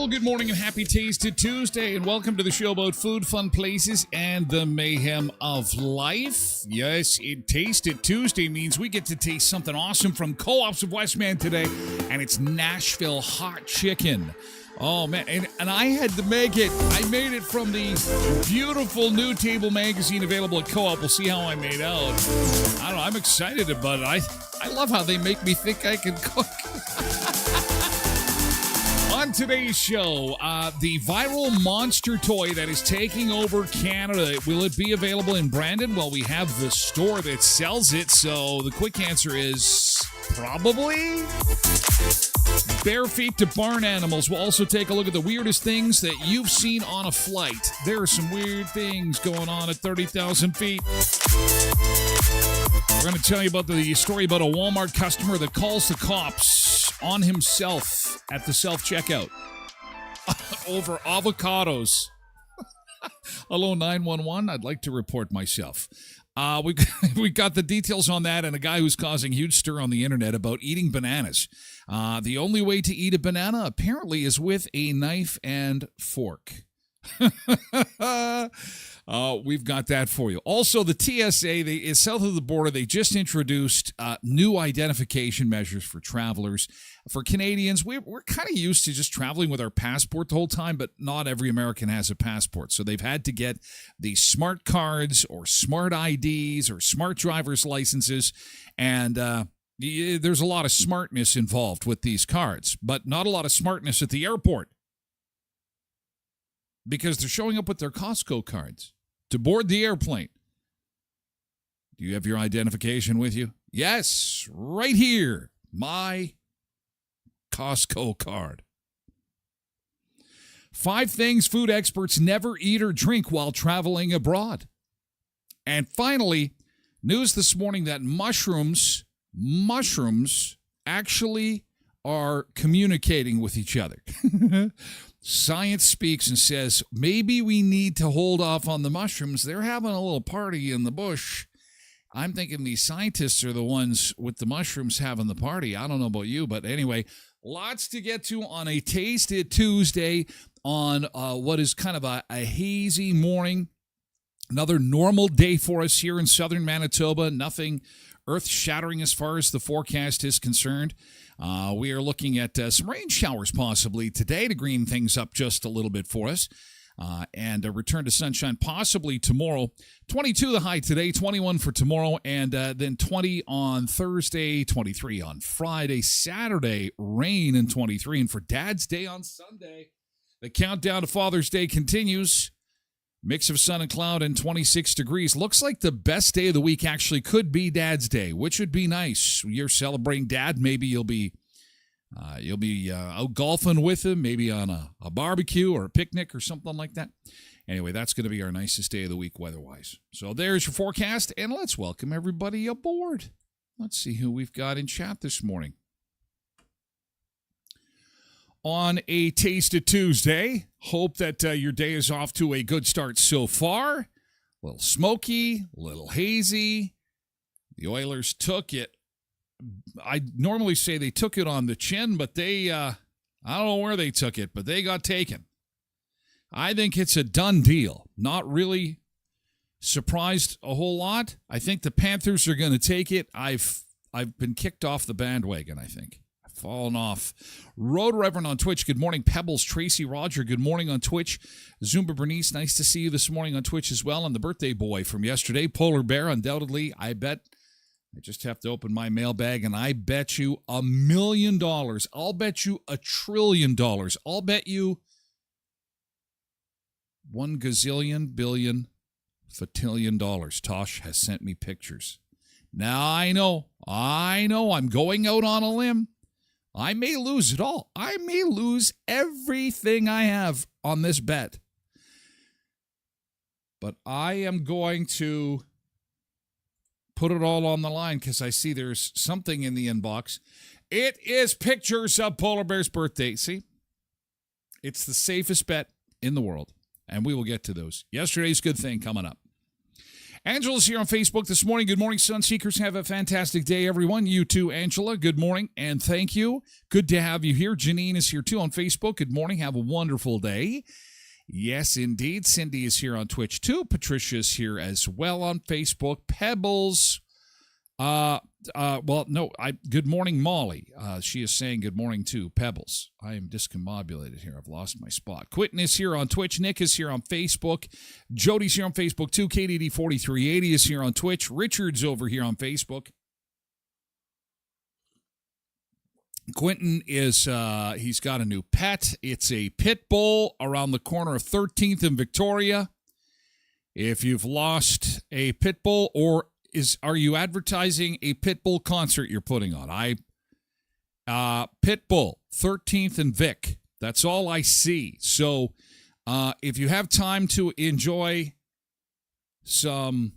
Good morning and happy Tasted Tuesday, and welcome to the show about food, fun places, and the mayhem of life. Yes, Tasted Tuesday means we get to taste something awesome from Co-ops of Westman today, and it's Nashville hot chicken. Oh, man, and I had to make it. I made it from the beautiful new table magazine available at Co-op. We'll see how I made out. I don't know. I'm excited about it. I love how they make me think I can cook. On today's show, the viral monster toy that is taking over Canada. Will it be available in Brandon? Well, we have the store that sells it, so the quick answer is probably. Bare feet to barn animals. We'll also take a look at the weirdest things that you've seen on a flight. There are some weird things going on at 30,000 feet. We're going to tell you about the story about a Walmart customer that calls the cops on himself at the self-checkout over avocados. Hello, 911. I'd like to report myself. We got the details on that and a guy who's causing huge stir on the internet about eating bananas. The only way to eat a banana apparently is with a knife and fork. We've got that for you. Also, the TSA, is south of the border. They just introduced new identification measures for travelers. For Canadians, we're kind of used to just traveling with our passport the whole time, but not every American has a passport. So they've had to get the smart cards or smart IDs or smart driver's licenses. And there's a lot of smartness involved with these cards, but not a lot of smartness at the airport, because they're showing up with their Costco cards to board the airplane. Do you have your identification with you? Yes, right here. My Costco card. 5 things food experts never eat or drink while traveling abroad. And finally, news this morning that mushrooms actually are communicating with each other. Science speaks and says, maybe we need to hold off on the mushrooms. They're having a little party in the bush. I'm thinking these scientists are the ones with the mushrooms having the party. I don't know about you, but anyway, lots to get to on a Taste It Tuesday on what is kind of a hazy morning. Another normal day for us here in southern Manitoba. Nothing earth-shattering as far as the forecast is concerned. We are looking at some rain showers possibly today to green things up just a little bit for us. and a return to sunshine possibly tomorrow. 22 the high today, 21 for tomorrow, and then 20 on Thursday, 23 on Friday, Saturday, rain, and 23. And for Dad's Day on Sunday, the countdown to Father's Day continues. Mix of sun and cloud and 26 degrees. Looks like the best day of the week actually could be Dad's Day, which would be nice. You're celebrating Dad. Maybe you'll be out golfing with him, maybe on a barbecue or a picnic or something like that. Anyway, that's going to be our nicest day of the week weather-wise. So there's your forecast, and let's welcome everybody aboard. Let's see who we've got in chat this morning. On a Taste of Tuesday, hope that your day is off to a good start so far. A little smoky, a little hazy. The Oilers took it. I normally say they took it on the chin, but they, I don't know where they took it, but they got taken. I think it's a done deal. Not really surprised a whole lot. I think the Panthers are going to take it. I've been kicked off the bandwagon, I think. I've fallen off. Road Reverend on Twitch, good morning. Pebbles, Tracy, Roger, good morning on Twitch. Zumba Bernice, nice to see you this morning on Twitch as well. And the birthday boy from yesterday, Polar Bear, undoubtedly, I bet. I just have to open my mailbag, and I bet you $1 million. I'll bet you $1 trillion. I'll bet you 1 gazillion billion fatillion dollars. Tosh has sent me pictures. Now I know, I'm going out on a limb. I may lose it all. I may lose everything I have on this bet. But I am going to put it all on the line because I see there's something in the inbox. It is pictures of Polar Bear's birthday. See? It's the safest bet in the world, and we will get to those. Yesterday's good thing coming up. Angela's here on Facebook this morning. Good morning, Sunseekers. Have a fantastic day, everyone. You too, Angela. Good morning, and thank you. Good to have you here. Janine is here, too, on Facebook. Good morning. Have a wonderful day. Yes, indeed. Cindy is here on Twitch, too. Patricia's here as well on Facebook. Pebbles. Good morning, Molly. She is saying good morning, too. Pebbles. I am discombobulated here. I've lost my spot. Quentin is here on Twitch. Nick is here on Facebook. Jody's here on Facebook, too. KDD4380 is here on Twitch. Richard's over here on Facebook. Quentin is, he's got a new pet. It's a pit bull around the corner of 13th and Victoria. If you've lost a pit bull, or are you advertising a pit bull concert you're putting on? Pit bull, 13th and Vic. That's all I see. So, if you have time to enjoy some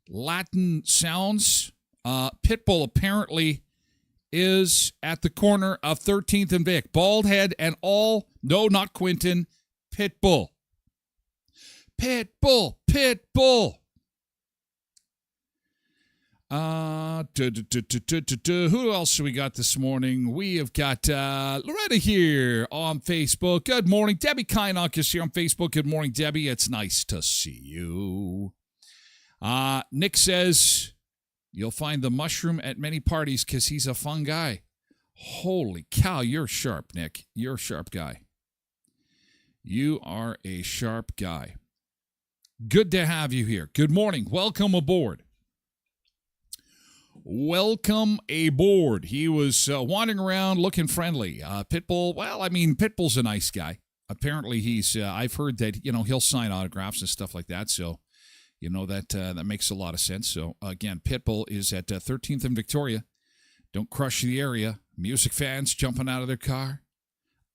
Latin sounds, Pitbull apparently is at the corner of 13th and Vic. Bald head and all. No, not Quentin. Pitbull. Pitbull. Pitbull. Who else we got this morning? We have got Loretta here on Facebook. Good morning. Debbie Kynock is here on Facebook. Good morning, Debbie. It's nice to see you. Nick says you'll find the mushroom at many parties because he's a fun guy. Holy cow, you're sharp, Nick. You're a sharp guy. You are a sharp guy. Good to have you here. Good morning. Welcome aboard. Welcome aboard. He was wandering around looking friendly. Pitbull, well, I mean, Pitbull's a nice guy. Apparently he's, I've heard that, he'll sign autographs and stuff like that. So, that makes a lot of sense. So, again, Pitbull is at 13th and Victoria. Don't crush the area. Music fans jumping out of their car.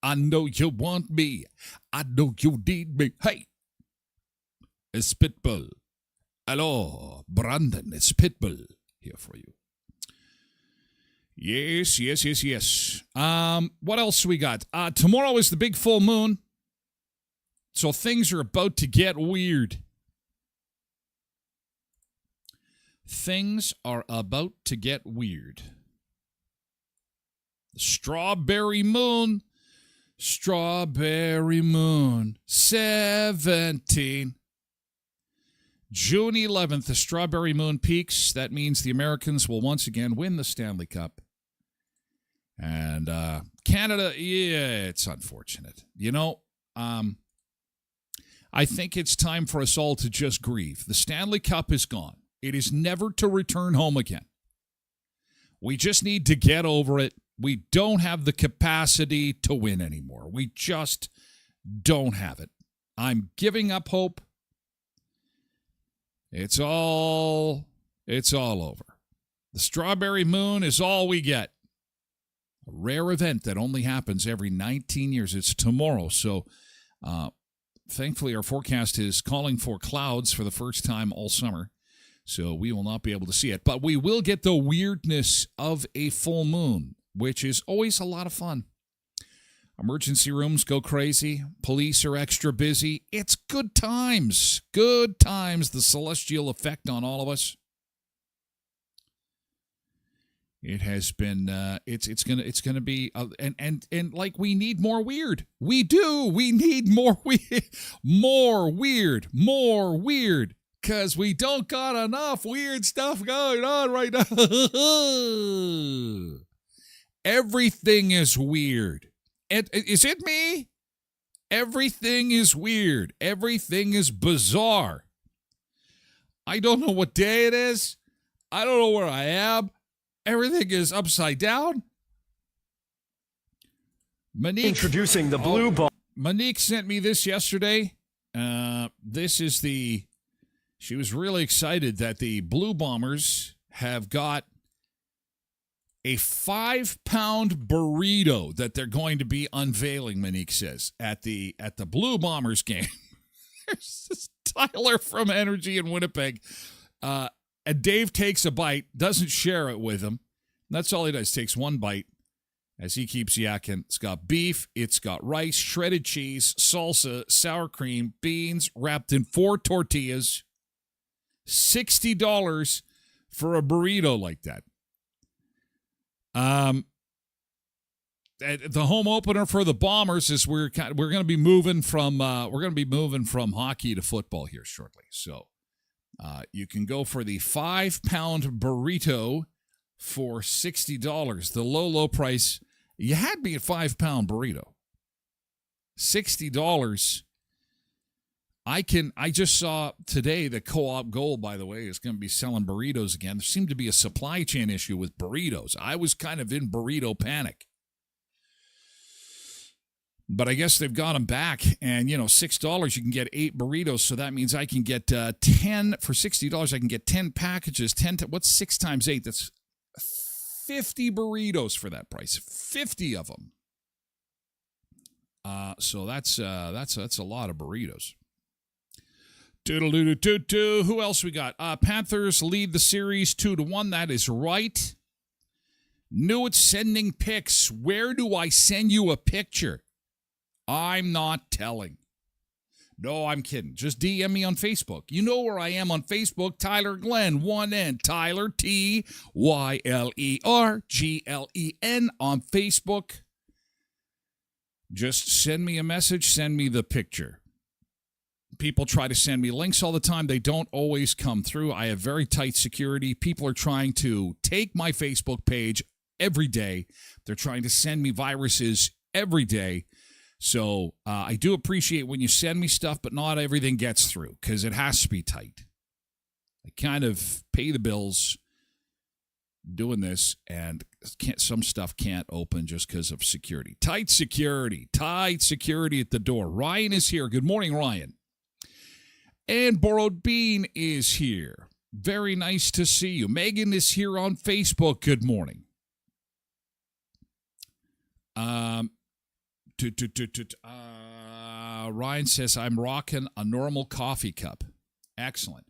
I know you want me. I know you need me. Hey, it's Pitbull. Hello, Brandon. It's Pitbull here for you. Yes. What else we got? Tomorrow is the big full moon. So things are about to get weird. Things are about to get weird. The strawberry moon. 17. June 11th, the strawberry moon peaks. That means the Americans will once again win the Stanley Cup. And Canada, yeah, it's unfortunate. I think it's time for us all to just grieve. The Stanley Cup is gone. It is never to return home again. We just need to get over it. We don't have the capacity to win anymore. We just don't have it. I'm giving up hope. It's all over. The strawberry moon is all we get. A rare event that only happens every 19 years. It's tomorrow. So thankfully our forecast is calling for clouds for the first time all summer. So we will not be able to see it. But we will get the weirdness of a full moon, which is always a lot of fun. Emergency rooms go crazy. Police are extra busy. It's good times. Good times. The celestial effect on all of us. It has been. It's gonna be. And like we need more weird. We do. We need more weird. More weird. Because we don't got enough weird stuff going on right now. Everything is weird. Is it me? Everything is weird. Everything is bizarre. I don't know what day it is. I don't know where I am. Everything is upside down. Monique. Introducing the blue ball. Monique sent me this yesterday. This is the... She was really excited that the Blue Bombers have got a 5-pound burrito that they're going to be unveiling, Monique says, at the Blue Bombers game. There's this Tyler from Energy in Winnipeg. And Dave takes a bite, doesn't share it with him. That's all he does, takes one bite as he keeps yakking. It's got beef, it's got rice, shredded cheese, salsa, sour cream, beans wrapped in 4 tortillas. $60 for a burrito like that. The home opener for the Bombers is we're going to be moving from hockey to football here shortly. So you can go for the 5-pound burrito for $60. The low price. You had me at 5-pound burrito. $60. I just saw today that Co-op Gold, by the way, is going to be selling burritos again. There seemed to be a supply chain issue with burritos. I was kind of in burrito panic. But I guess they've got them back. And, $6, you can get 8 burritos. So that means I can get 10 for $60. I can get 10 packages. What's 6 times 8? That's 50 burritos for that price. 50 of them. So that's a lot of burritos. Doodle-doo-doo-doo-doo. Who else we got? Panthers lead the series 2-1. That is right. Knew it's sending pics. Where do I send you a picture? I'm not telling. No, I'm kidding. Just DM me on Facebook. You know where I am on Facebook. Tyler Glen, 1N. Tyler, TYLERGLEN on Facebook. Just send me a message. Send me the picture. People try to send me links all the time. They don't always come through. I have very tight security. People are trying to take my Facebook page every day. They're trying to send me viruses every day. So I do appreciate when you send me stuff, but not everything gets through because it has to be tight. I kind of pay the bills doing this, and some stuff can't open just because of security. Tight security at the door. Ryan is here. Good morning, Ryan. And Borrowed Bean is here. Very nice to see you. Megan is here on Facebook. Good morning. Ryan says, I'm rocking a normal coffee cup. Excellent.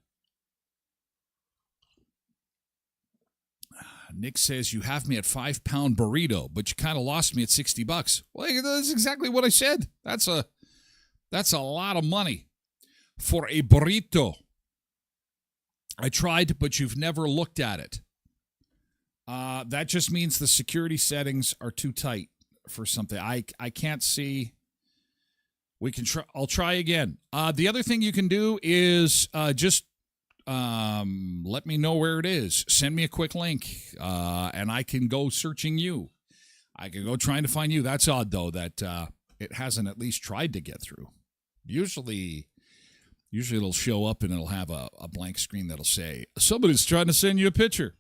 Nick says, you have me at 5-pound burrito, but you kind of lost me at $60. Well, that's exactly what I said. That's a lot of money for a burrito. I tried, but you've never looked at it. That just means the security settings are too tight for something. I can't see. We can try. I'll try again. The other thing you can do is just let me know where it is. Send me a quick link, and I can go searching you. I can go trying to find you. That's odd, though, that it hasn't at least tried to get through. Usually Usually it'll show up and it'll have a blank screen that'll say, somebody's trying to send you a picture.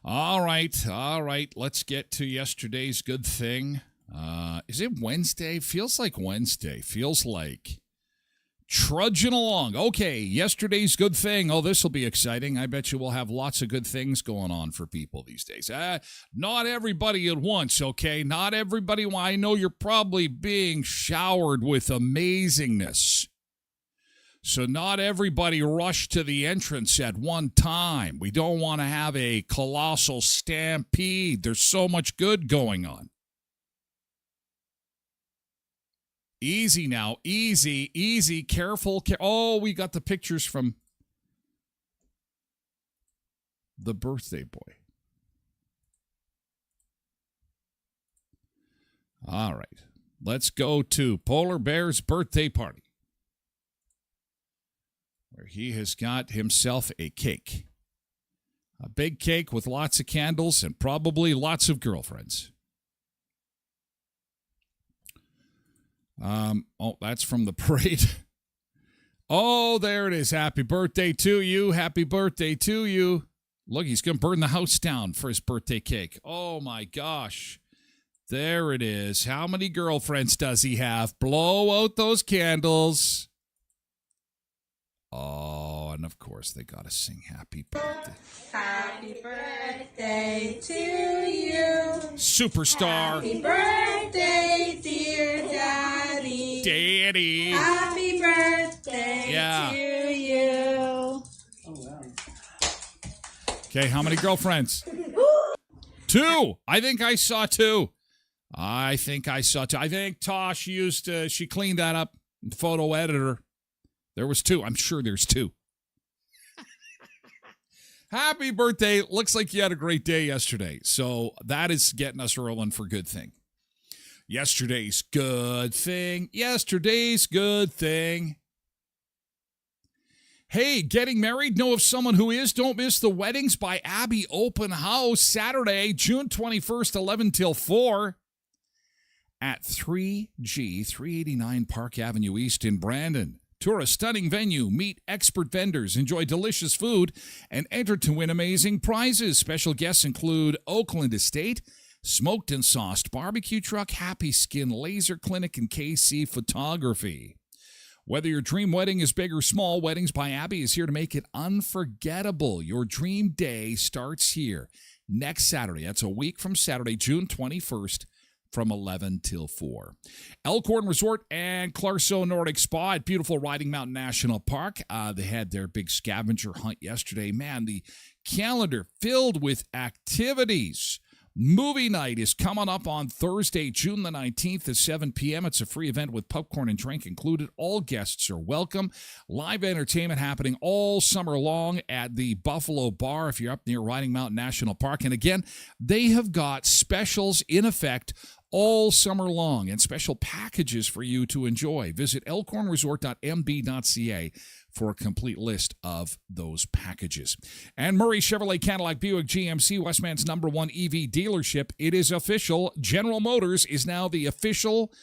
All right. Let's get to yesterday's good thing. Is it Wednesday? Feels like Wednesday. Feels like trudging along. Okay, yesterday's good thing. Oh, this will be exciting. I bet you we'll have lots of good things going on for people these days. Not everybody at once, okay? Not everybody. Well, I know you're probably being showered with amazingness. So not everybody rush to the entrance at one time. We don't want to have a colossal stampede. There's so much good going on. Easy now. Easy. Careful. Oh, we got the pictures from the birthday boy. All right. Let's go to Polar Bear's birthday party, where he has got himself a cake. A big cake with lots of candles and probably lots of girlfriends. That's from the parade. Oh, there it is. Happy birthday to you. Happy birthday to you. Look, he's going to burn the house down for his birthday cake. Oh, my gosh. There it is. How many girlfriends does he have? Blow out those candles. Oh, and of course, they got to sing happy birthday. Happy birthday to you. Superstar. Happy birthday, dear Daddy. Daddy. Happy birthday to you. Oh, wow. Okay, how many girlfriends? 2. I think I saw 2. I think Tosh she cleaned that up in photo editor. There was 2. I'm sure there's 2. Happy birthday. Looks like you had a great day yesterday. So that is getting us rolling for good thing. Yesterday's good thing. Hey, getting married? Know of someone who is? Don't miss the Weddings by Abby open house Saturday, June 21st, 11 till 4 at 3G 389 Park Avenue East in Brandon. Tour a stunning venue, meet expert vendors, enjoy delicious food, and enter to win amazing prizes. Special guests include Oakland Estate, Smoked and Sauced Barbecue Truck, Happy Skin Laser Clinic, and KC Photography. Whether your dream wedding is big or small, Weddings by Abby is here to make it unforgettable. Your dream day starts here next Saturday. That's a week from Saturday, June 21st. From 11 till 4. Elkhorn Resort and Clarso Nordic Spa at beautiful Riding Mountain National Park. They had their big scavenger hunt yesterday. Man, the calendar filled with activities. Movie night is coming up on Thursday, June the 19th at 7 p.m. It's a free event with popcorn and drink included. All guests are welcome. Live entertainment happening all summer long at the Buffalo Bar if you're up near Riding Mountain National Park. And again, they have got specials in effect all summer long and special packages for you to enjoy. Visit elkhornresort.mb.ca for a complete list of those packages. And Murray Chevrolet Cadillac Buick GMC, Westman's #1 EV dealership. It is official. General Motors is now the official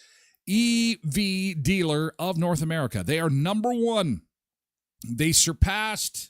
EV dealer of North America. They are #1. They surpassed...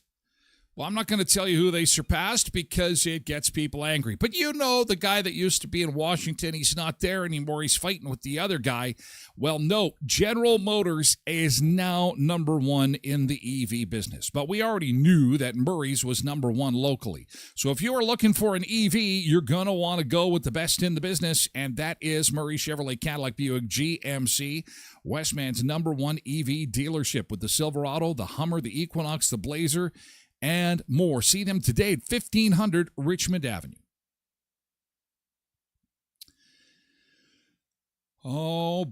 Well, I'm not going to tell you who they surpassed because it gets people angry. But you know the guy that used to be in Washington, he's not there anymore. He's fighting with the other guy. Well, no, General Motors is now #1 in the EV business. But we already knew that Murray's was #1 locally. So if you are looking for an EV, you're going to want to go with the best in the business, and that is Murray Chevrolet Cadillac Buick GMC, Westman's #1 EV dealership with the Silverado, the Hummer, the Equinox, the Blazer, and more. See them today at 1500 Richmond Avenue. Oh,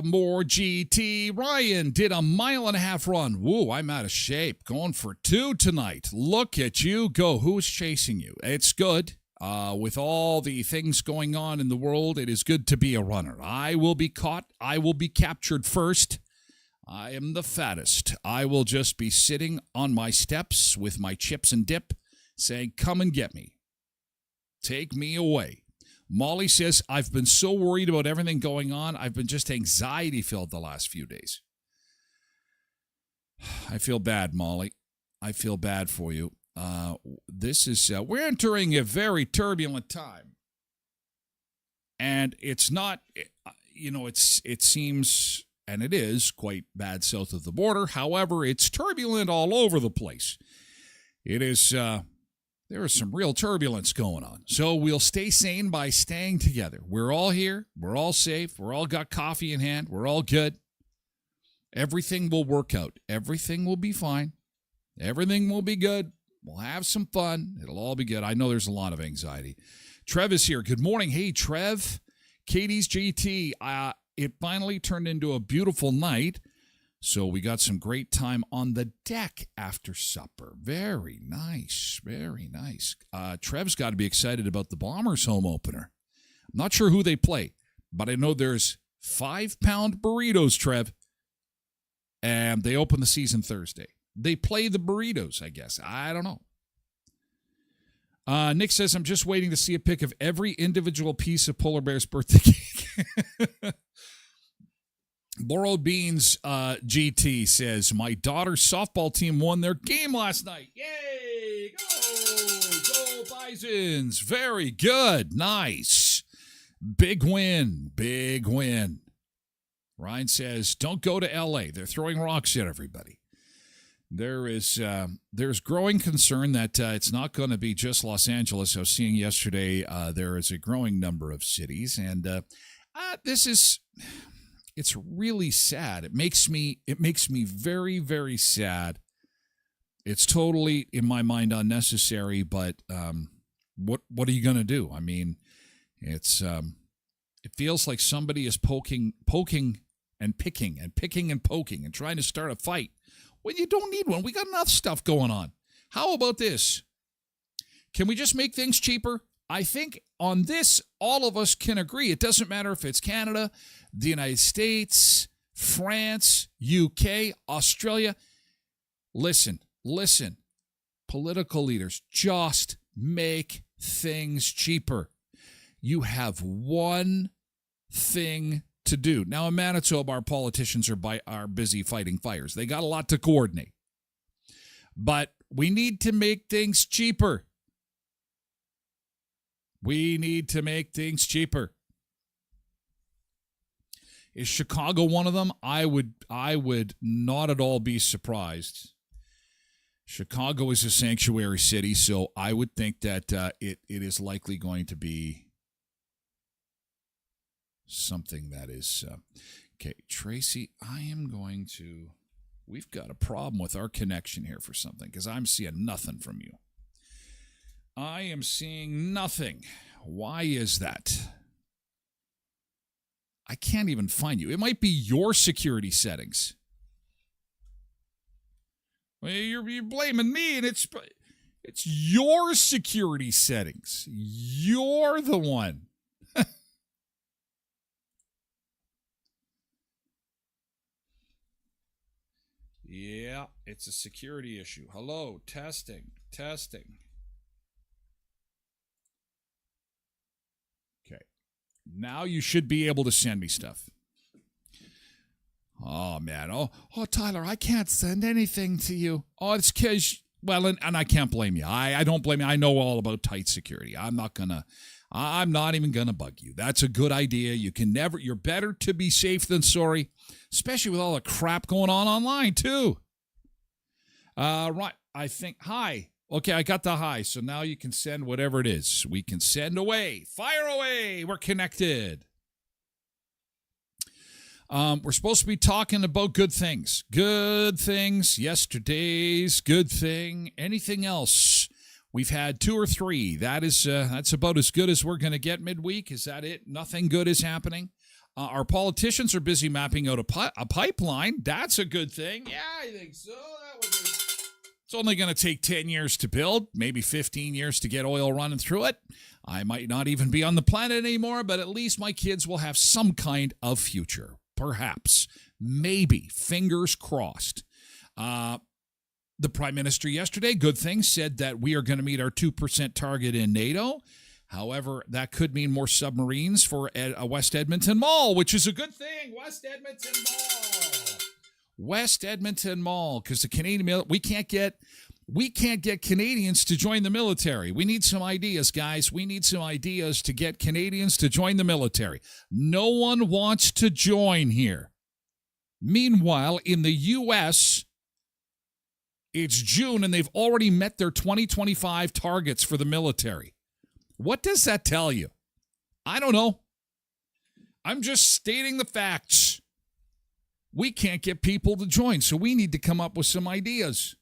more GT. Ryan did a 1.5 mile run. Woo, I'm out of shape. Going for 2 tonight. Look at you go. Who's chasing you? It's good. With all the things going on in the world, it is good to be a runner. I will be caught. I will be captured first. I am the fattest. I will just be sitting on my steps with my chips and dip saying, come and get me. Take me away. Molly says, I've been so worried about everything going on. I've been just anxiety-filled the last few days. I feel bad, Molly. I feel bad for you. We're entering a very turbulent time. And it's not, it seems, and it is quite bad south of the border. However, it's turbulent all over the place. It is, there is some real turbulence going on. So we'll stay sane by staying together. We're all here. We're all safe. We're all got coffee in hand. We're all good. Everything will work out. Everything will be fine. Everything will be good. We'll have some fun. It'll all be good. I know there's a lot of anxiety. Trev is here. Good morning. Hey, Trev. Katie's GT. It finally turned into a beautiful night. So we got some great time on the deck after supper. Very nice. Very nice. Trev's got to be excited about the Bombers home opener. I'm not sure who they play, but I know there's 5-pound burritos, Trev. And they open the season Thursday. They play the burritos, I guess. I don't know. Nick says, I'm just waiting to see a pic of every individual piece of Polar Bear's birthday cake. Borrowed Beans GT says, my daughter's softball team won their game last night. Yay! Go Bisons! Very good. Nice. Big win. Big win. Ryan says, don't go to L.A. They're throwing rocks at everybody. There's growing concern that it's not going to be just Los Angeles. I was seeing yesterday there is a growing number of cities, and it's really sad. It makes me very, very sad. It's totally, in my mind, unnecessary, but what are you going to do? I mean, it feels like somebody is poking and picking and poking and trying to start a fight when you don't need one. We got enough stuff going on. How about this? Can we just make things cheaper? I think on this, all of us can agree. It doesn't matter if it's Canada, the United States, France, UK, Australia. Listen. Political leaders, just make things cheaper. You have one thing to do. Now, in Manitoba, our politicians are busy fighting fires. They got a lot to coordinate. But we need to make things cheaper. We need to make things cheaper. Is Chicago one of them? I would not at all be surprised. Chicago is a sanctuary city, so I would think that it is likely going to be something that is okay. Tracy, we've got a problem with our connection here for something because I'm seeing nothing from you. I am seeing nothing. Why is that? I can't even find you. It might be your security settings. Well, you're blaming me, and it's your security settings. You're the one. Yeah, it's a security issue. Hello, testing. Okay. Now you should be able to send me stuff. Oh, man. Oh, Tyler, I can't send anything to you. Oh, it's because, well, and I can't blame you. I don't blame you. I know all about tight security. I'm not even going to bug you. That's a good idea. You're better to be safe than sorry, especially with all the crap going on online, too. Right. I think, hi. Okay, I got the hi. So now you can send whatever it is. We can send away. Fire away. We're connected. We're supposed to be talking about good things. Good things. Yesterday's good thing. Anything else? We've had 2 or 3. That's about as good as we're going to get midweek. Is that it? Nothing good is happening. Our politicians are busy mapping out a pipeline. That's a good thing. Yeah, I think so. It's only going to take 10 years to build, maybe 15 years to get oil running through it. I might not even be on the planet anymore, but at least my kids will have some kind of future. Perhaps. Maybe. Fingers crossed. The Prime Minister yesterday, good thing, said that we are going to meet our 2% target in NATO. However, that could mean more submarines for a West Edmonton Mall, which is a good thing. West Edmonton Mall. West Edmonton Mall, because the Canadian we can't get Canadians to join the military. We need some ideas, guys. We need some ideas to get Canadians to join the military. No one wants to join here. Meanwhile, in the U.S., it's June and they've already met their 2025 targets for the military. What does that tell you? I don't know. I'm just stating the facts. We can't get people to join, so we need to come up with some ideas.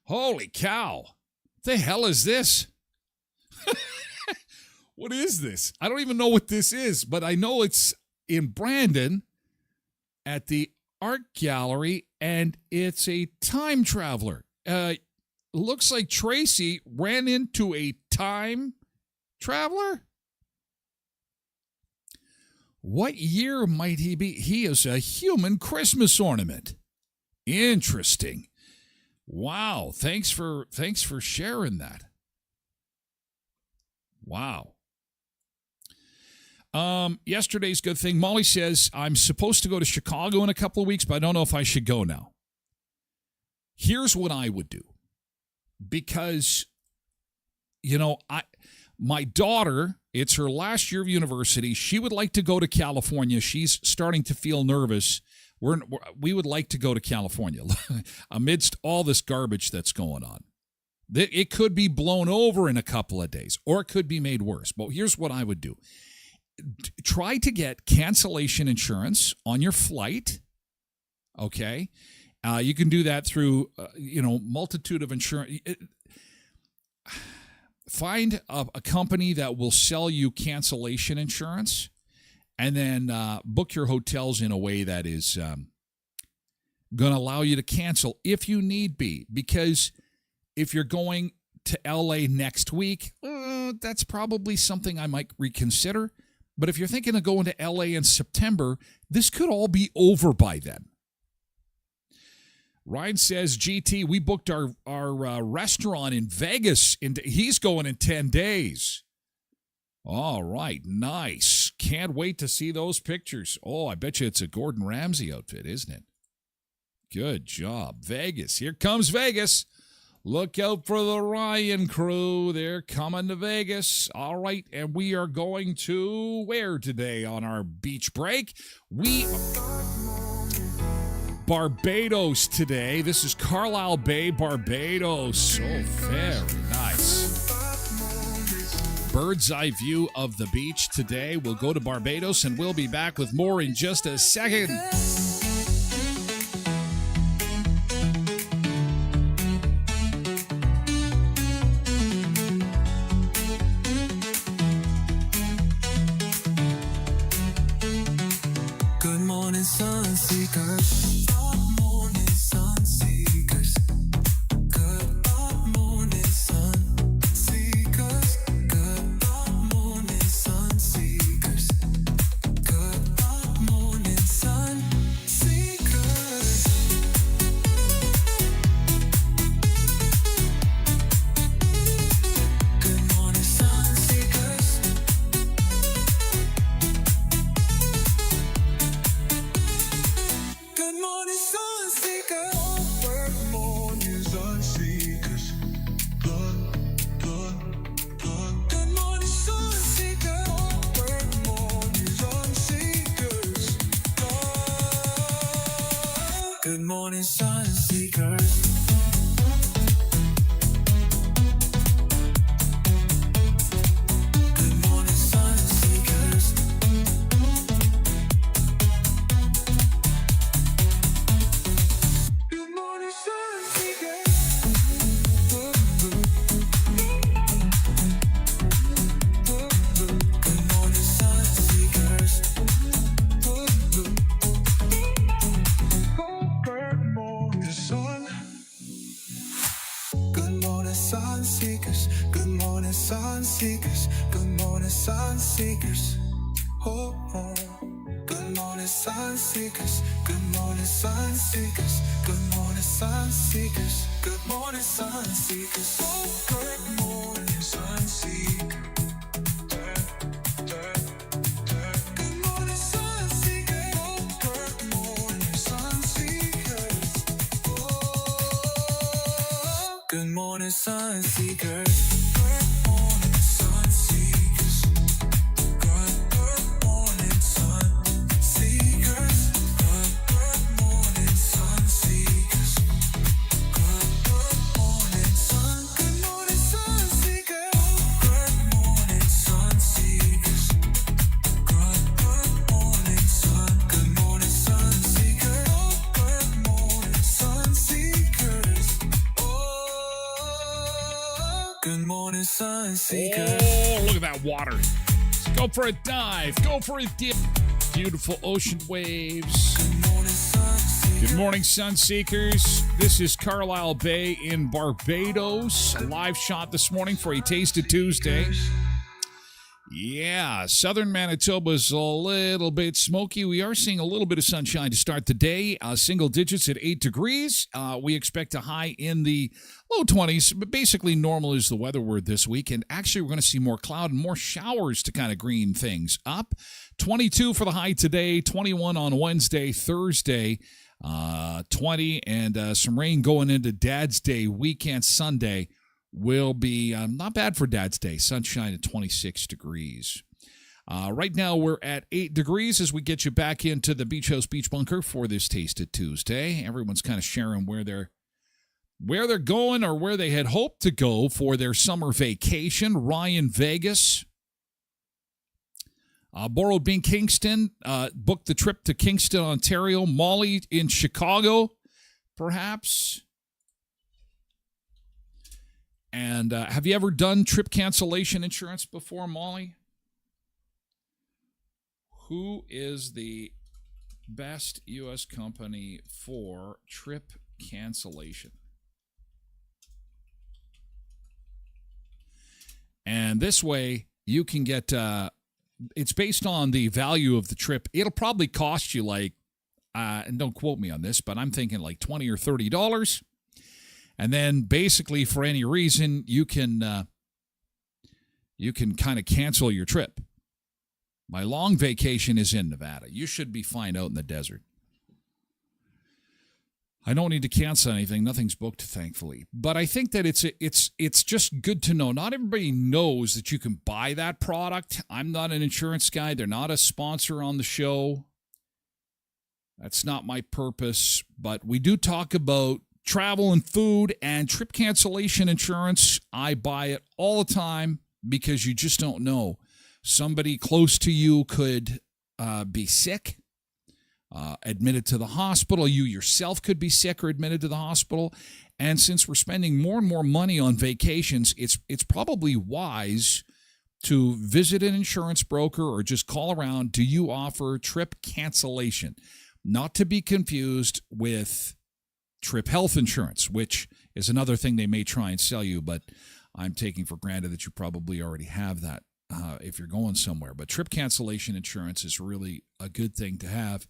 Holy cow. The hell is this? What is this? I don't even know what this is, but I know it's in Brandon at the art gallery, and it's a time traveler. Looks like Tracy ran into a time traveler. What year might he be? He is a human Christmas ornament. Interesting. Wow. Thanks for sharing that. Wow. Yesterday's good thing. Molly says, I'm supposed to go to Chicago in a couple of weeks, but I don't know if I should go now. Here's what I would do. Because, my daughter, it's her last year of university. She would like to go to California. She's starting to feel nervous. We would like to go to California amidst all this garbage that's going on. It could be blown over in a couple of days, or it could be made worse. But here's what I would do. Try to get cancellation insurance on your flight, okay? You can do that through, multitude of insurance. Find a company that will sell you cancellation insurance, and then book your hotels in a way that is going to allow you to cancel if you need be. Because if you're going to LA next week, that's probably something I might reconsider. But if you're thinking of going to LA in September, this could all be over by then. Ryan says, GT, we booked our restaurant in Vegas. He's going in 10 days. All right, nice. Can't wait to see those pictures. Oh, I bet you it's a Gordon Ramsay outfit, isn't it? Good job. Vegas. Here comes Vegas. Look out for the Ryan crew. They're coming to Vegas. All right, and we are going to where today on our beach break? Barbados today. This is Carlisle Bay, Barbados. Oh, very nice. Bird's eye view of the beach today. We'll go to Barbados, and we'll be back with more in just a second. Good morning, Sunseekers. Good morning, Sunseekers. Good morning, Sunseekers. Good morning, Sunseekers. Good morning, Sunseekers. Good morning, Sunseekers. Good morning, Sunseekers. Good morning, Sunseekers. Good morning, Sunseekers. Good morning, Sunseekers. Good morning, Sunseekers. Good morning, Sunseekers. Good morning, Sunseekers. Good morning, Sunseekers. Good morning, sun. Good morning, Sunseekers. Good morning, Sunseekers. Good morning, Sunseekers. Oh, oh. Good morning, Sunseekers. Good morning, Sunseekers. Good morning, Sunseekers. Good morning, Sunseekers. Oh, good morning, Sunseekers. sun seekers. Good morning, sun seekers. Good morning, sun seekers. Good morning, sun seekers. Good morning, sun. Good morning, sun seekers. Good morning, sun seekers. Good morning, sun. Good morning, sun seekers. Good morning, sun seekers. Oh, good morning, sun seekers. Oh, look at that water. Let's go for a dive. Go for a dip. Beautiful ocean waves. Good morning, sun seekers. Good morning, Sun Seekers. This is Carlisle Bay in Barbados. A live shot this morning for a Taste of Tuesday. Yeah, southern Manitoba's a little bit smoky. We are seeing a little bit of sunshine to start the day. Single digits at 8 degrees. We expect a high in the low 20s, but basically normal is the weather word this week. And actually, we're going to see more cloud and more showers to kind of green things up. 22 for the high today, 21 on Wednesday, Thursday, 20, and some rain going into Dad's Day weekend, Sunday. Will be not bad for Dad's Day. Sunshine at 26 degrees. Right now, we're at 8 degrees as we get you back into the Beach House Beach Bunker for this Taste It Tuesday. Everyone's kind of sharing where they're going or where they had hoped to go for their summer vacation. Ryan, Vegas. Borrowed Bean, Kingston. Booked the trip to Kingston, Ontario. Molly in Chicago, perhaps. And have you ever done trip cancellation insurance before, Molly? Who is the best U.S. company for trip cancellation? And this way, you can get, it's based on the value of the trip. It'll probably cost you like, and don't quote me on this, but I'm thinking like $20 or $30. And then basically for any reason, you can kind of cancel your trip. My long vacation is in Nevada. You should be fine out in the desert. I don't need to cancel anything. Nothing's booked, thankfully. But I think that it's just good to know. Not everybody knows that you can buy that product. I'm not an insurance guy. They're not a sponsor on the show. That's not my purpose. But we do talk about travel and food and trip cancellation insurance. I buy it all the time because you just don't know. Somebody close to you could be sick, admitted to the hospital. You yourself could be sick or admitted to the hospital. And since we're spending more and more money on vacations, it's probably wise to visit an insurance broker or just call around. Do you offer trip cancellation? Not to be confused with trip health insurance, which is another thing they may try and sell you, but I'm taking for granted that you probably already have that if you're going somewhere. But trip cancellation insurance is really a good thing to have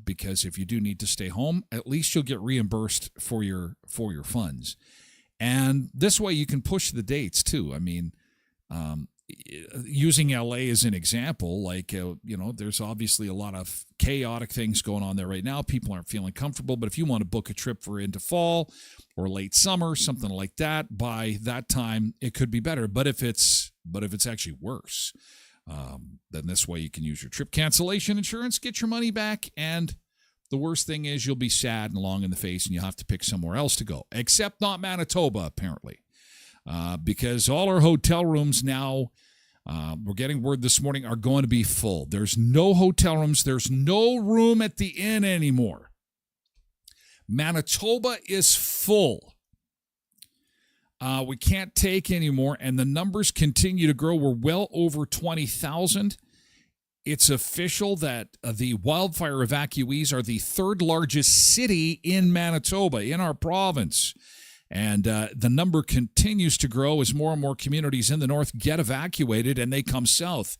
because if you do need to stay home, at least you'll get reimbursed for your funds. And this way you can push the dates too. I mean, using LA as an example, like, there's obviously a lot of chaotic things going on there right now. People aren't feeling comfortable, but if you want to book a trip for into fall or late summer, something like that, by that time, it could be better. But if it's actually worse, then this way you can use your trip cancellation insurance, get your money back. And the worst thing is you'll be sad and long in the face and you'll have to pick somewhere else to go, except not Manitoba, apparently. Because all our hotel rooms now, we're getting word this morning, are going to be full. There's no hotel rooms. There's no room at the inn anymore. Manitoba is full. We can't take anymore, and the numbers continue to grow. We're well over 20,000. It's official that the wildfire evacuees are the third largest city in Manitoba, in our province. And the number continues to grow as more and more communities in the north get evacuated and they come south.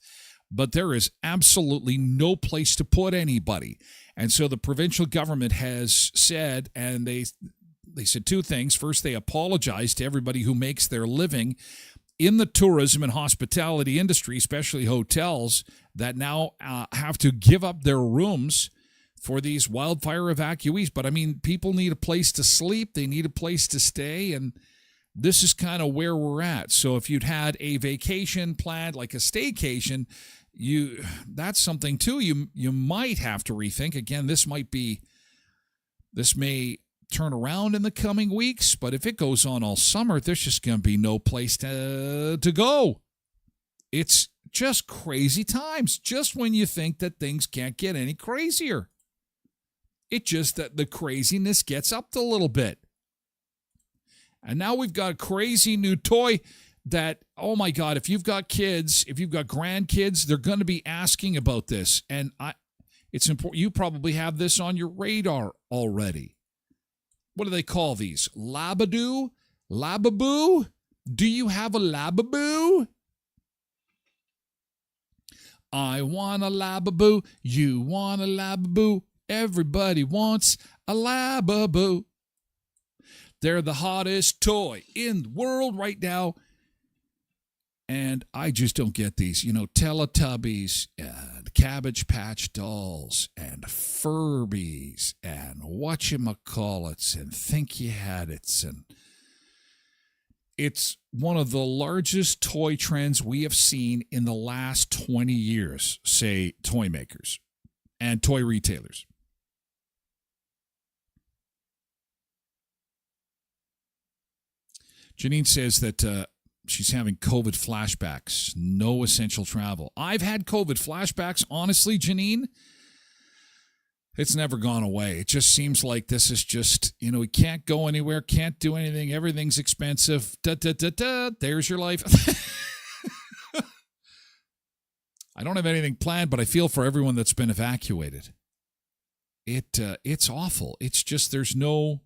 But there is absolutely no place to put anybody. And so the provincial government has said, and they said two things. First, they apologized to everybody who makes their living in the tourism and hospitality industry, especially hotels, that now have to give up their rooms for these wildfire evacuees. But I mean, people need a place to sleep. They need a place to stay. And this is kind of where we're at. So if you'd had a vacation planned, like a staycation, that's something too you might have to rethink. Again, this may turn around in the coming weeks, but if it goes on all summer, there's just going to be no place to go. It's just crazy times, just when you think that things can't get any crazier. It just that the craziness gets up a little bit. And now we've got a crazy new toy that, oh my God, if you've got kids, if you've got grandkids, they're going to be asking about this. And it's important. You probably have this on your radar already. What do they call these? Labadoo? Lababoo? Do you have a Lababoo? I want a Lababoo. You want a Lababoo. Everybody wants a Lababoo. They're the hottest toy in the world right now. And I just don't get these. Teletubbies and Cabbage Patch Dolls and Furbies and whatchamacallits and Think You Had It's. And it's one of the largest toy trends we have seen in the last 20 years, say toy makers and toy retailers. Janine says that she's having COVID flashbacks. No essential travel. I've had COVID flashbacks. Honestly, Janine, it's never gone away. It just seems like this is just, we can't go anywhere, can't do anything. Everything's expensive. There's your life. I don't have anything planned, but I feel for everyone that's been evacuated. It's awful. It's just there's no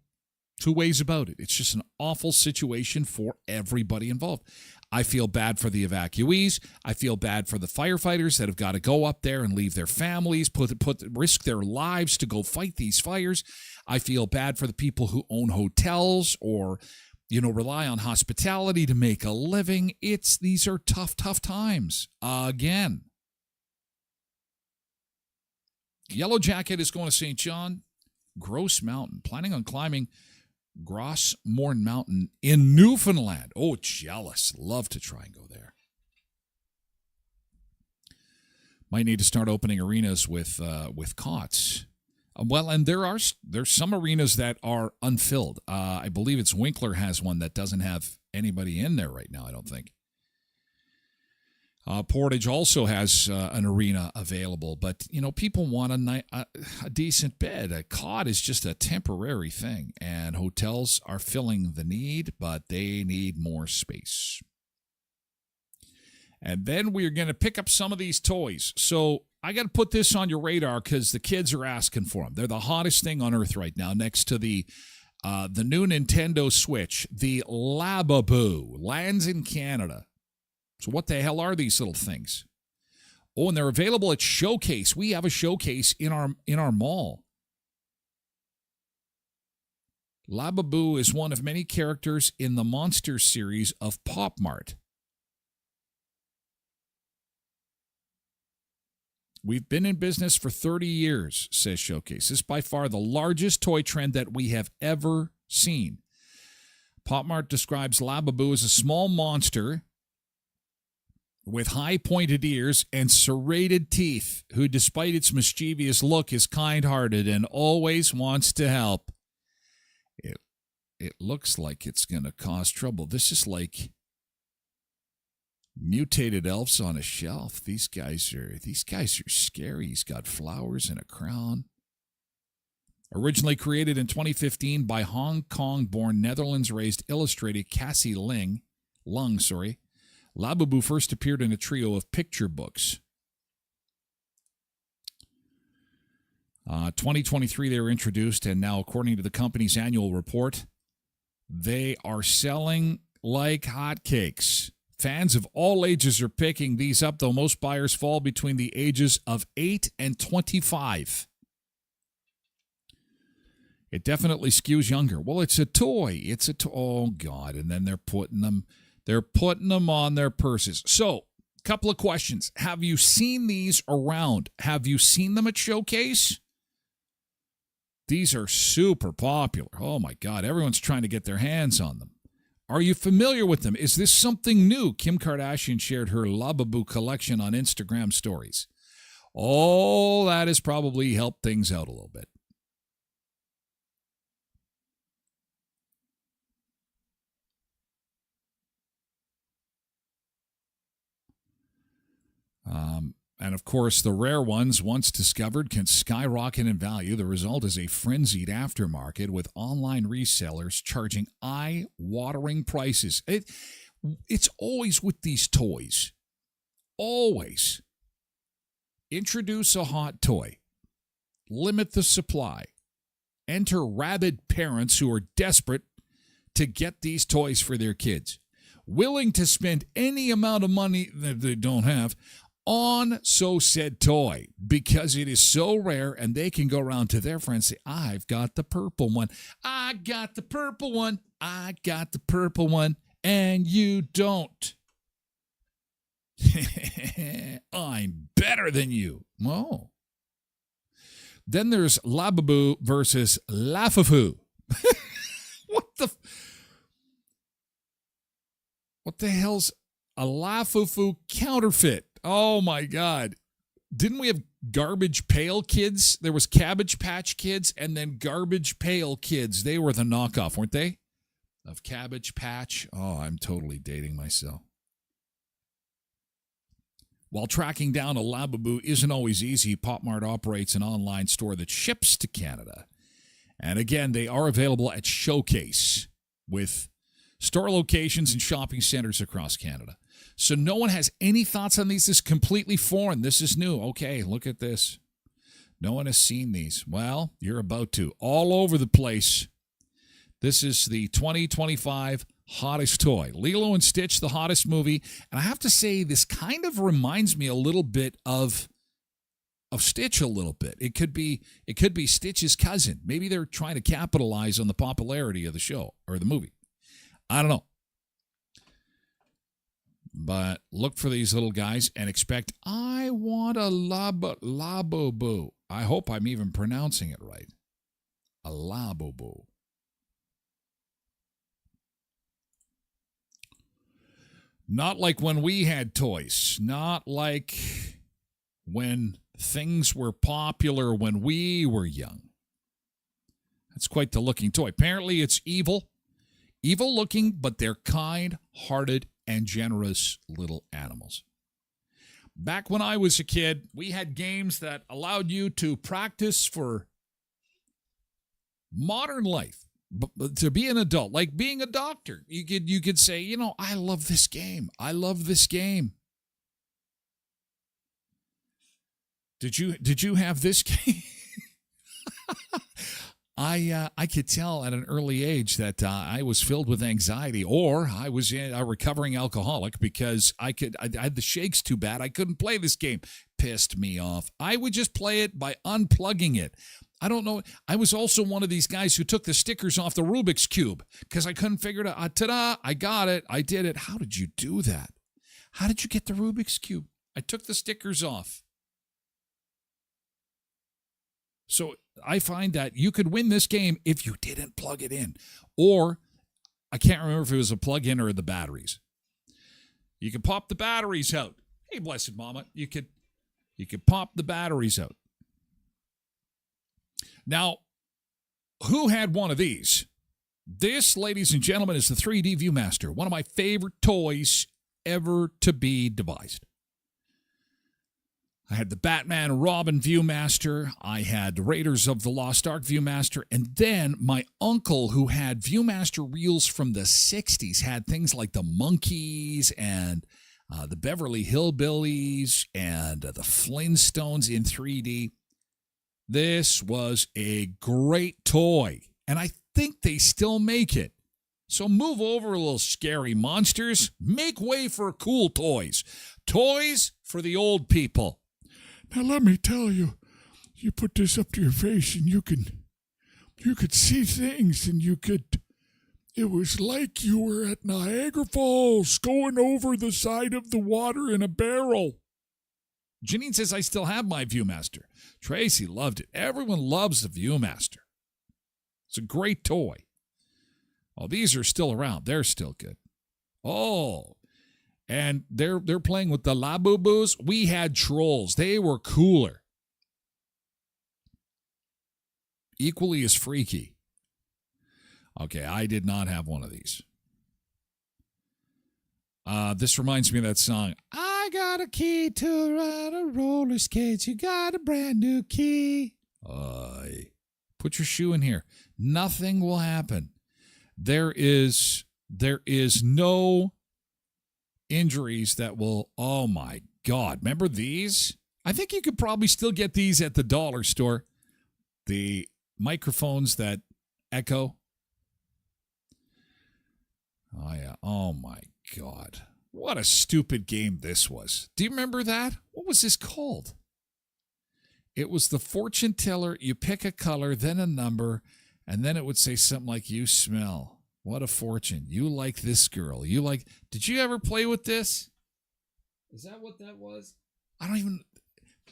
two ways about it. It's just an awful situation for everybody involved. I feel bad for the evacuees. I feel bad for the firefighters that have got to go up there and leave their families, risk their lives to go fight these fires. I feel bad for the people who own hotels or, rely on hospitality to make a living. These are tough times. Again. Yellow Jacket is going to St. John. Gross Mountain. Planning on climbing Grossmorn Mountain in Newfoundland. Oh, jealous. Love to try and go there. Might need to start opening arenas with cots. And there's some arenas that are unfilled. I believe it's Winkler has one that doesn't have anybody in there right now, I don't think. Portage also has an arena available, but people want a decent bed. A cot is just a temporary thing, and hotels are filling the need, but they need more space. And then we're going to pick up some of these toys. So I got to put this on your radar because the kids are asking for them. They're the hottest thing on earth right now, next to the new Nintendo Switch. The Lababoo lands in Canada. So what the hell are these little things? Oh, and they're available at Showcase. We have a Showcase in our mall. Lababoo is one of many characters in the Monsters series of Pop Mart. We've been in business for 30 years, says Showcase. This is by far the largest toy trend that we have ever seen. Pop Mart describes Lababoo as a small monster with high pointed ears and serrated teeth, who despite its mischievous look is kind-hearted and always wants to help. It looks like it's going to cause trouble. This is like mutated elves on a shelf. These guys are scary. He's got flowers and a crown. Originally created in 2015 by Hong Kong-born, Netherlands-raised illustrator Cassie Lung, Lababoo first appeared in a trio of picture books. 2023 they were introduced, and now according to the company's annual report, they are selling like hotcakes. Fans of all ages are picking these up, though most buyers fall between the ages of 8 and 25. It definitely skews younger. Well, it's a toy. Oh, God. And then they're putting them on their purses. So, couple of questions. Have you seen these around? Have you seen them at Showcase? These are super popular. Oh, my God. Everyone's trying to get their hands on them. Are you familiar with them? Is this something new? Kim Kardashian shared her Labubu collection on Instagram stories. Oh, that has probably helped things out a little bit. And of course, the rare ones, once discovered, can skyrocket in value. The result is a frenzied aftermarket with online resellers charging eye-watering prices. It's always with these toys. Always. Introduce a hot toy. Limit the supply. Enter rabid parents who are desperate to get these toys for their kids, willing to spend any amount of money that they don't have on so said toy because it is so rare, and they can go around to their friends and say, I've got the purple one. I got the purple one. I got the purple one, and you don't. I'm better than you. Oh. Then there's Labubu versus Lafufu. What the hell's a Lafufu counterfeit? Oh, my God. Didn't we have Garbage Pail Kids? There was Cabbage Patch Kids and then Garbage Pail Kids. They were the knockoff, weren't they? Of Cabbage Patch. Oh, I'm totally dating myself. While tracking down a Labubu isn't always easy, Pop Mart operates an online store that ships to Canada. And again, they are available at Showcase with store locations and shopping centers across Canada. So no one has any thoughts on these. This is completely foreign. This is new. Okay, look at this. No one has seen these. Well, you're about to. All over the place. This is the 2025 hottest toy. Lilo and Stitch, the hottest movie. And I have to say, this kind of reminds me a little bit of Stitch a little bit. It could be Stitch's cousin. Maybe they're trying to capitalize on the popularity of the show or the movie. I don't know. But look for these little guys and expect, I want a Labubu. I hope I'm even pronouncing it right. A Labubu. Not like when we had toys. Not like when things were popular when we were young. That's quite the looking toy. Apparently it's evil. Evil looking, but they're kind-hearted and generous little animals. Back when I was a kid, we had games that allowed you to practice for modern life, to be an adult, like being a doctor. You could say, I love this game. I love this game. Did you have this game? I could tell at an early age that I was filled with anxiety, or I was a recovering alcoholic because I had the shakes too bad. I couldn't play this game. Pissed me off. I would just play it by unplugging it. I don't know. I was also one of these guys who took the stickers off the Rubik's Cube because I couldn't figure it out. Ta-da! I got it. I did it. How did you do that? How did you get the Rubik's Cube? I took the stickers off. So I find that you could win this game if you didn't plug it in. Or, I can't remember if it was a plug-in or the batteries. You could pop the batteries out. Hey, blessed mama, you could pop the batteries out. Now, who had one of these? This, ladies and gentlemen, is the 3D Viewmaster, one of my favorite toys ever to be devised. I had the Batman and Robin Viewmaster. I had Raiders of the Lost Ark Viewmaster. And then my uncle, who had Viewmaster reels from the 60s, had things like the Monkees and the Beverly Hillbillies and the Flintstones in 3D. This was a great toy, and I think they still make it. So move over, little scary monsters. Make way for cool toys. Toys for the old people. Now let me tell you, you put this up to your face and you could see things, and it was like you were at Niagara Falls going over the side of the water in a barrel. Janine says, I still have my Viewmaster. Tracy loved it. Everyone loves the Viewmaster. It's a great toy. Oh, these are still around. They're still good. Oh, and they're playing with the Labubu's. We had Trolls. They were cooler. Equally as freaky. Okay, I did not have one of these. This reminds me of that song. I got a key to ride a roller skates. You got a brand new key. Put your shoe in here. Nothing will happen. There is no injuries that will. Oh my God! Remember these? I think you could probably still get these at the dollar store. The microphones that echo. Oh yeah. Oh my God. What a stupid game this was. Do you remember that? What was this called? It was the fortune teller. You pick a color, then a number, and then it would say something like, you smell. What a fortune. You like this girl. You like. Did you ever play with this? Is that what that was? I don't even.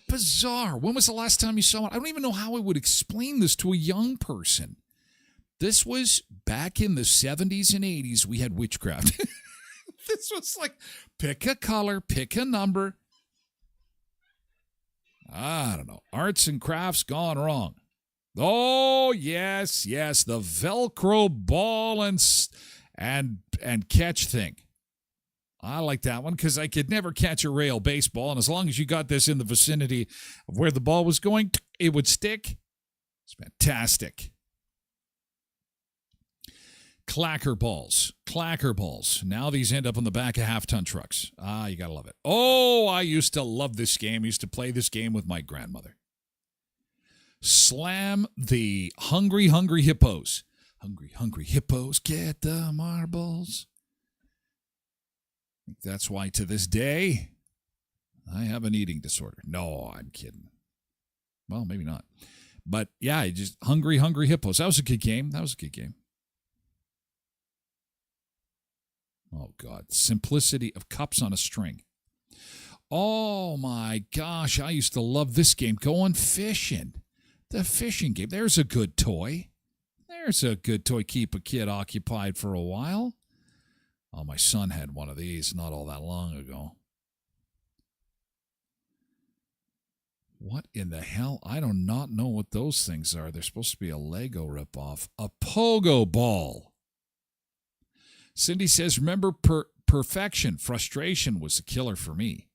Bizarre. When was the last time you saw it? I don't even know how I would explain this to a young person. This was back in the 70s and 80s. We had witchcraft. This was like, pick a color, pick a number. I don't know. Arts and crafts gone wrong. Oh, yes, the Velcro ball and catch thing. I like that one because I could never catch a rail baseball, and as long as you got this in the vicinity of where the ball was going, it would stick. It's fantastic. Clacker balls. Now these end up on the back of half-ton trucks. You gotta love it. Oh, I used to love this game. I used to play this game with my grandmother. Slam the hungry hippos. Hungry hippos, get the marbles. I think that's why to this day I have an eating disorder. No, I'm kidding. Well, maybe not. But yeah, just hungry hippos. That was a good game. Oh, God. Simplicity of cups on a string. Oh, my gosh. I used to love this game. Going fishing. The fishing game. There's a good toy. Keep a kid occupied for a while. Oh, my son had one of these not all that long ago. What in the hell? I do not know what those things are. They're supposed to be a Lego ripoff. A pogo ball. Cindy says, remember perfection. Frustration was a killer for me.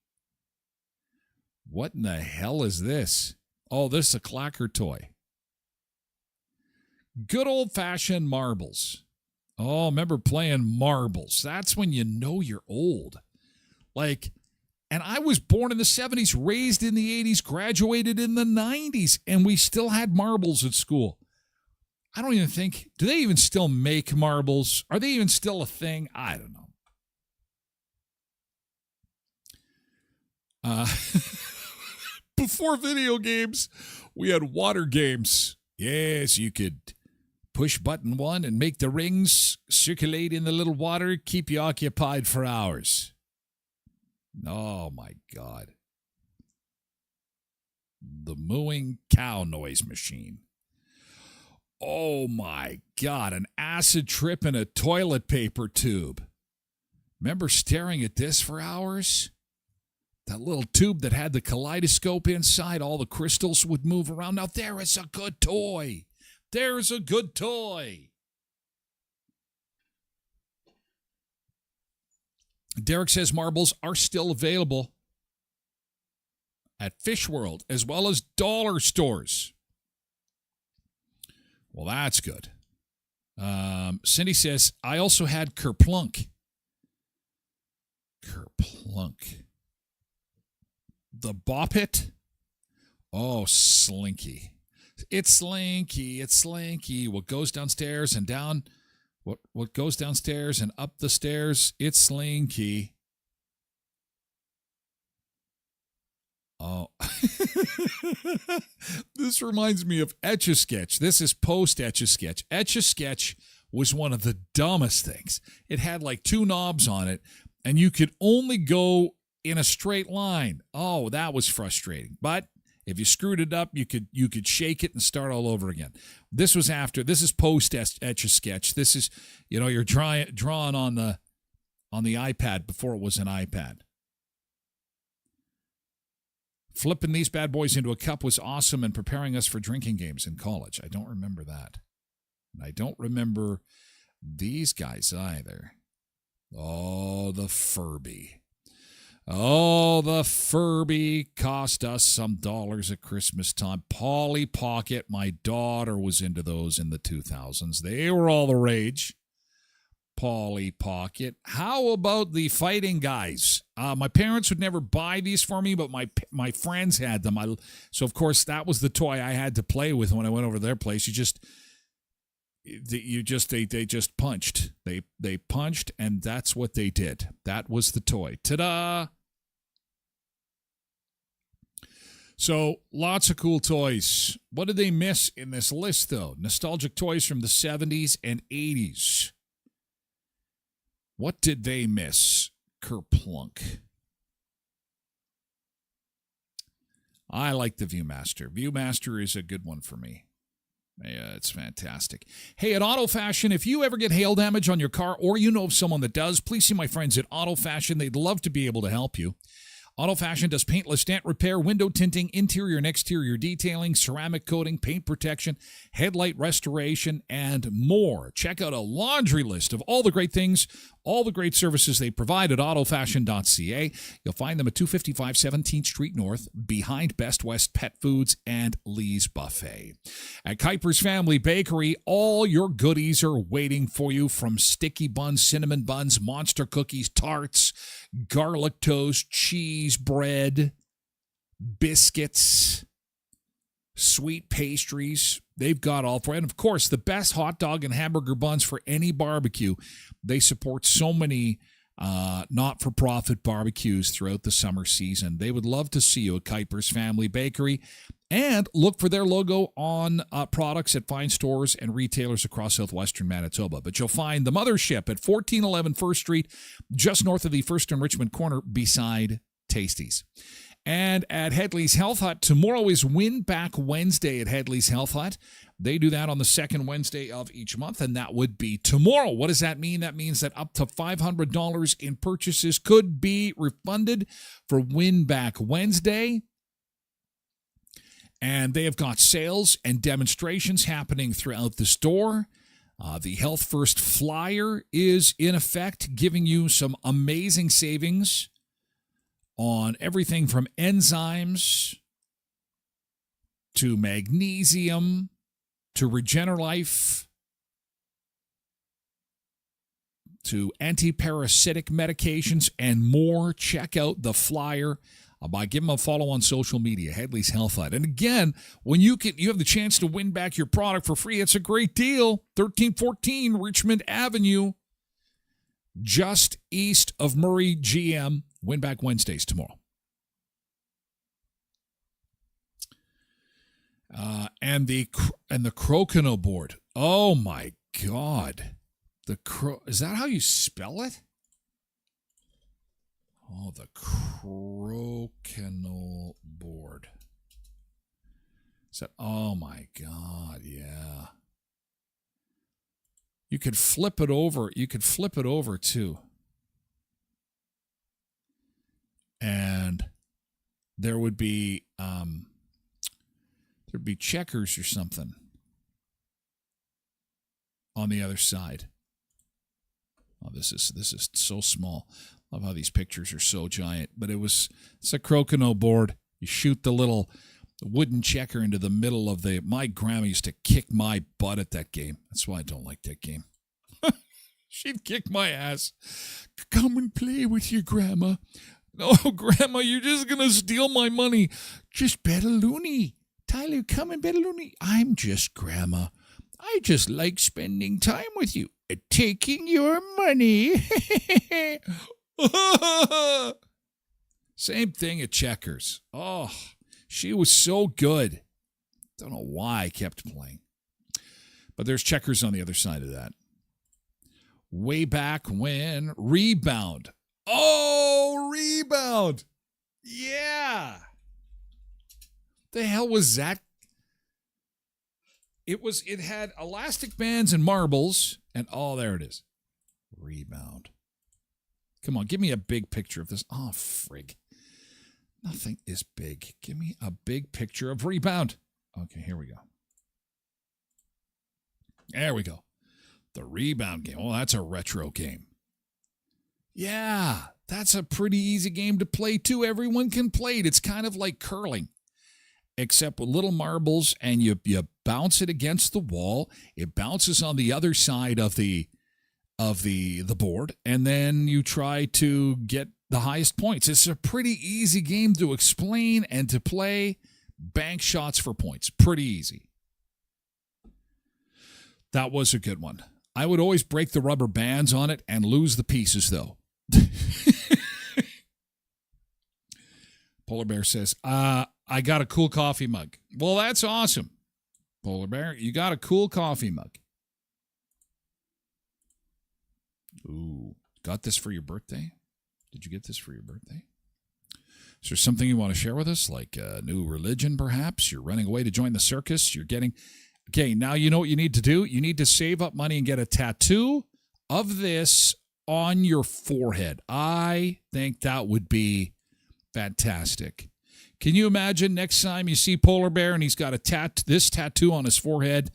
What in the hell is this? Oh, this is a clacker toy. Good old-fashioned marbles. Oh, remember playing marbles. That's when you know you're old. And I was born in the 70s, raised in the 80s, graduated in the 90s, and we still had marbles at school. I don't even think, do they even still make marbles? Are they even still a thing? I don't know. Before video games, we had water games. Yes, you could push button one and make the rings circulate in the little water, keep you occupied for hours. Oh, my God. The mooing cow noise machine. Oh, my God, an acid trip in a toilet paper tube. Remember staring at this for hours? That little tube that had the kaleidoscope inside, all the crystals would move around. Now, there is a good toy. There's a good toy. Derek says marbles are still available at Fish World as well as dollar stores. Well, that's good. Cindy says, I also had Kerplunk. The Bop It. Oh, Slinky. It's Slinky. What goes downstairs and down. What goes downstairs and up the stairs. It's Slinky. Oh. This reminds me of Etch-a-Sketch. This is post Etch-a-Sketch. Etch-a-Sketch was one of the dumbest things. It had like two knobs on it, and you could only go in a straight line. Oh, that was frustrating. But If you screwed it up, you could shake it and start all over again. This is post Etch-a-Sketch. This is, you're drawing on the iPad before it was an iPad. Flipping these bad boys into a cup was awesome and preparing us for drinking games in college. I don't remember that. And I don't remember these guys either. Oh, the Furby. Oh, the Furby cost us some dollars at Christmas time. Polly Pocket, my daughter was into those in the 2000s. They were all the rage. Polly Pocket. How about the fighting guys? My parents would never buy these for me, but my friends had them. So, of course, that was the toy I had to play with when I went over to their place. They just punched. They punched, and that's what they did. That was the toy. Ta-da! So, lots of cool toys. What did they miss in this list, though? Nostalgic toys from the 70s and 80s. What did they miss? Kerplunk. I like the Viewmaster. Viewmaster is a good one for me. Yeah, it's fantastic. Hey, at Auto Fashion, if you ever get hail damage on your car or you know of someone that does, please see my friends at Auto Fashion. They'd love to be able to help you. Auto Fashion does paintless dent repair, window tinting, interior and exterior detailing, ceramic coating, paint protection, headlight restoration, and more. Check out a laundry list of all the great things, all the great services they provide at autofashion.ca. You'll find them at 255 17th Street North, behind Best West Pet Foods and Lee's Buffet. At Kuiper's Family Bakery, all your goodies are waiting for you, from sticky buns, cinnamon buns, monster cookies, tarts, garlic toast, cheese, bread, biscuits, sweet pastries. They've got all for it. And, of course, the best hot dog and hamburger buns for any barbecue. They support so many not-for-profit barbecues throughout the summer season. They would love to see you at Kuiper's Family Bakery. And look for their logo on products at fine stores and retailers across southwestern Manitoba. But you'll find the mothership at 1411 First Street, just north of the First and Richmond corner, beside Tasties. And at Headley's Health Hut, tomorrow is Win Back Wednesday at Headley's Health Hut. They do that on the second Wednesday of each month, and that would be tomorrow. What does that mean? That means that up to $500 in purchases could be refunded for Win Back Wednesday. And they have got sales and demonstrations happening throughout the store. The Health First Flyer is in effect, giving you some amazing savings on everything from enzymes to magnesium to Regenerlife to anti-parasitic medications and more. Check out the flyer by giving them a follow on social media, Headley's Health Hut. And again, when you have the chance to win back your product for free, it's a great deal. 1314 Richmond Avenue, just east of Murray GM. Win Back Wednesdays tomorrow. And the Crokinole board. Oh my God. Is that how you spell it? Oh, the Crokinole board. Oh my God, yeah. You could flip it over. You could flip it over too. And there would be checkers or something on the other side. Oh, this is so small. Love how these pictures are so giant. But it's a Crokinole board. You shoot the little wooden checker into the middle of my grandma used to kick my butt at that game. That's why I don't like that game. She'd kick my ass. Come and play with your grandma. No, Grandma, you're just going to steal my money. Just bet a loonie. Tyler, come and bet a loonie. I'm just Grandma. I just like spending time with you and taking your money. Same thing at checkers. Oh, she was so good. Don't know why I kept playing. But there's checkers on the other side of that. Way back when Rebound. Oh, Rebound. Yeah. The hell was that? It had elastic bands and marbles, and oh, there it is. Rebound. Come on, give me a big picture of this. Oh, frig. Nothing is big. Give me a big picture of rebound. Okay, here we go. There we go. The rebound game. Oh, that's a retro game. Yeah, that's a pretty easy game to play, too. Everyone can play it. It's kind of like curling, except with little marbles, and you bounce it against the wall. It bounces on the other side of the board, and then you try to get the highest points. It's a pretty easy game to explain and to play. Bank shots for points. Pretty easy. That was a good one. I would always break the rubber bands on it and lose the pieces, though. Polar Bear says, I got a cool coffee mug. Well, that's awesome. Polar Bear, you got a cool coffee mug. Ooh, got this for your birthday? Did you get this for your birthday? Is there something you want to share with us, like a new religion, perhaps? You're running away to join the circus. You're getting... Okay, now you know what you need to do? You need to save up money and get a tattoo of this on your forehead. I think that would be fantastic. Can you imagine next time you see Polar Bear and he's got this tattoo on his forehead?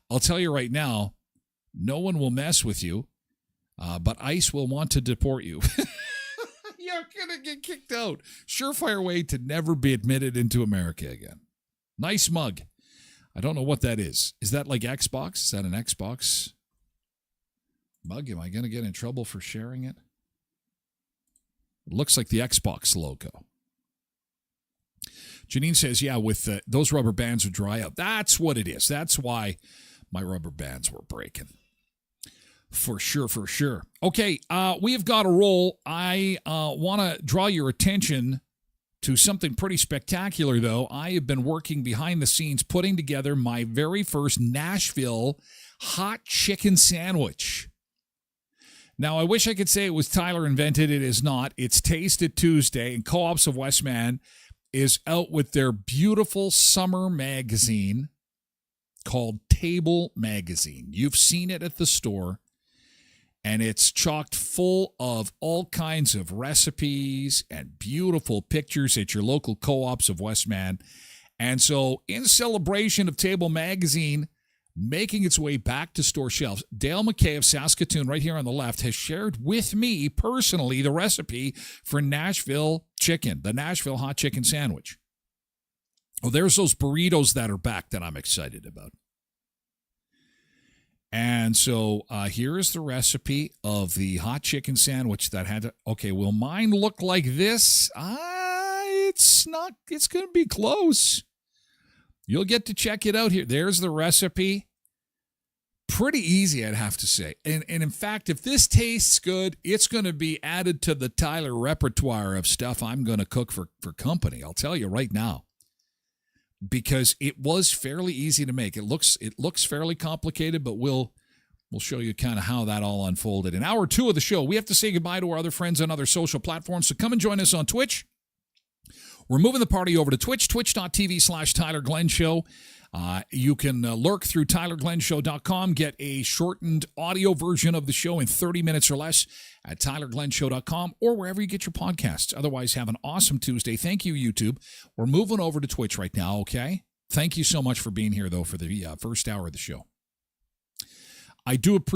I'll tell you right now, no one will mess with you, but ICE will want to deport you. You're going to get kicked out. Surefire way to never be admitted into America again. Nice mug. I don't know what that is. Is that like Xbox? Is that an Xbox mug? Am I going to get in trouble for sharing it? It looks like the Xbox logo. Janine says, yeah, with those rubber bands would dry out. That's what it is. That's why my rubber bands were breaking. For sure, for sure. Okay, we have got a roll. I want to draw your attention to something pretty spectacular, though. I have been working behind the scenes putting together my very first Nashville hot chicken sandwich. Now, I wish I could say it was Tyler invented. It is not. It's Taste It Tuesday, and Co-ops of Westman is out with their beautiful summer magazine called Table Magazine. You've seen it at the store. And it's chocked full of all kinds of recipes and beautiful pictures at your local co-ops of Westman. And so in celebration of Table Magazine making its way back to store shelves, Dale McKay of Saskatoon, right here on the left, has shared with me personally the recipe for Nashville chicken, the Nashville hot chicken sandwich. Oh, there's those burritos that are back that I'm excited about. And so here is the recipe of the hot chicken sandwich that had to, okay, will mine look like this? It's not, it's going to be close. You'll get to check it out here. There's the recipe. Pretty easy, I'd have to say. And in fact, if this tastes good, it's going to be added to the Tyler repertoire of stuff I'm going to cook for company. I'll tell you right now. Because it was fairly easy to make. It looks fairly complicated, but we'll show you kind of how that all unfolded. In hour 2 of the show, we have to say goodbye to our other friends on other social platforms, so come and join us on Twitch. We're moving the party over to Twitch, twitch.tv/Tyler Glen Show. You can lurk through TylerGlenShow.com, get a shortened audio version of the show in 30 minutes or less at TylerGlenShow.com or wherever you get your podcasts. Otherwise, have an awesome Tuesday. Thank you, YouTube. We're moving over to Twitch right now, okay? Thank you so much for being here, though, for the first hour of the show. I do appreciate